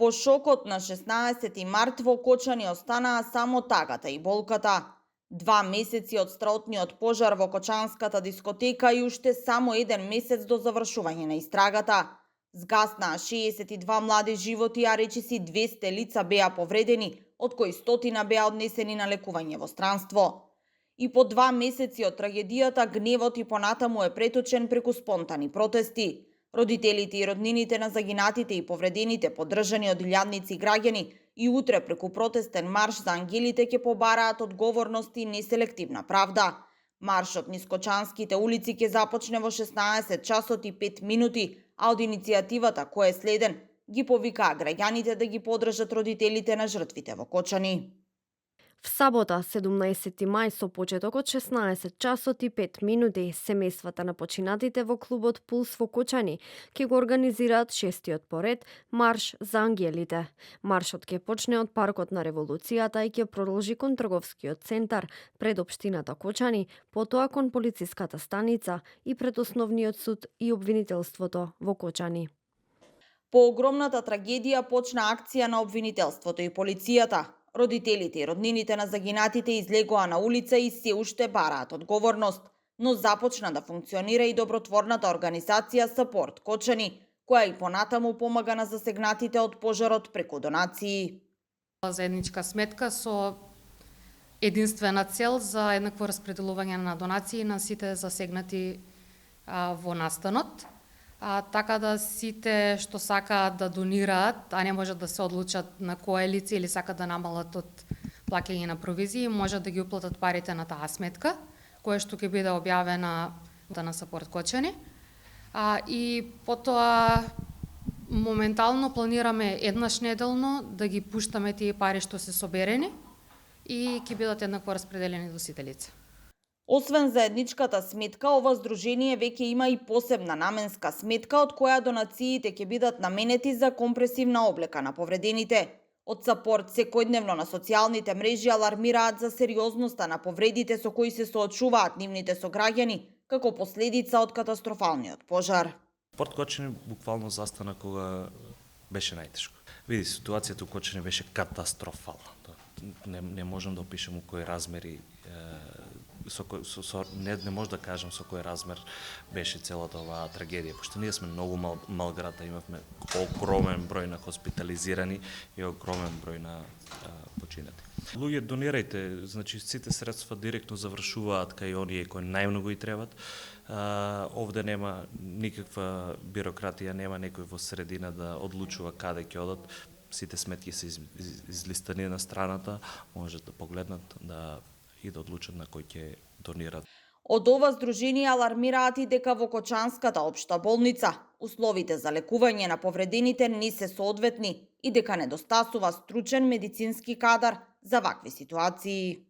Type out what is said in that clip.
По шокот на 16 март во Кочани останаа само тагата и болката. 2 месеци од страотниот пожар во Кочанската дискотека и уште само 1 месец до завршување на истрагата. Згаснаа 62 млади животи, а речиси 200 лица беа повредени, од кои 100 беа однесени на лекување во странство. И по 2 месеци од трагедијата, гневот и понатаму е преточен преку спонтани протести. Родителите и роднините на загинатите и повредените, поддржани од илјадници граѓани, и утре преку протестен марш за ангелите ќе побараат одговорност и неселективна правда. Маршот низ Кочанските улици ќе започне во 16 часот и 5 минути, а од иницијативата кој е следен ги повикаа граѓаните да ги поддржат родителите на жртвите во Кочани. В сабота, 17 мај, со почеток од 16 часот и 5 минути, семејствата на починатите во клубот Пулс во Кочани ќе го организираат 6-тиот поред марш за ангелите. Маршот ќе почне од паркот на Револуцијата и ќе продолжи кон трговскиот центар, пред општината Кочани, потоа кон полициската станица и пред основниот суд и обвинителството во Кочани. По огромната трагедија почна акција на обвинителството и полицијата. Родителите и роднините на загинатите излегоа на улица и се уште бараат одговорност, но започна да функционира и добротворната организација Сапорт Кочани, која и понатаму помага на засегнатите од пожарот преку донации. Заедничка сметка со единствена цел за еднакво распределување на донации на сите засегнати во настанот. Така да сите што сакаат да донираат, а не можат да се одлучат на кое лице или сакаат да намалат од плаќање на провизии, можат да ги уплатат парите на таа сметка, која што ќе биде објавена на Сапорт Кочани. И потоа моментално планираме еднаш неделно да ги пуштаме тие пари што се соберени и ќе бидат еднакво распределени до сите лица. Освен заедничката сметка, ова здружение веќе има и посебна наменска сметка од која донациите ќе бидат наменети за компресивна облека на повредените. Од Сапорт секојдневно на социјалните мрежи алармираат за сериозноста на повредите со кои се соочуваат нивните сограѓани како последица од катастрофалниот пожар. Сапорт Кочани буквално застана кога беше најтешко. Види, ситуацијата у Кочани беше катастрофална. Не можам да опишам у кои размери не може да кажам со кој размер беше целата оваа трагедија, пошто ние сме многу мал град, имавме огромен број на хоспитализирани и огромен број на починати. Луѓе, донирајте, значи сите средства директно завршуваат кај оние кои најмногу и требат. Овде нема никаква бирократија, нема некој во средина да одлучува каде ќе одат. Сите сметки се излистани на страната, можат да погледнат и да одлучат на кој ќе донират. Од ова здружение алармираат и дека во Кочанската општа болница условите за лекување на повредените не се соодветни и дека недостасува стручен медицински кадар за вакви ситуации.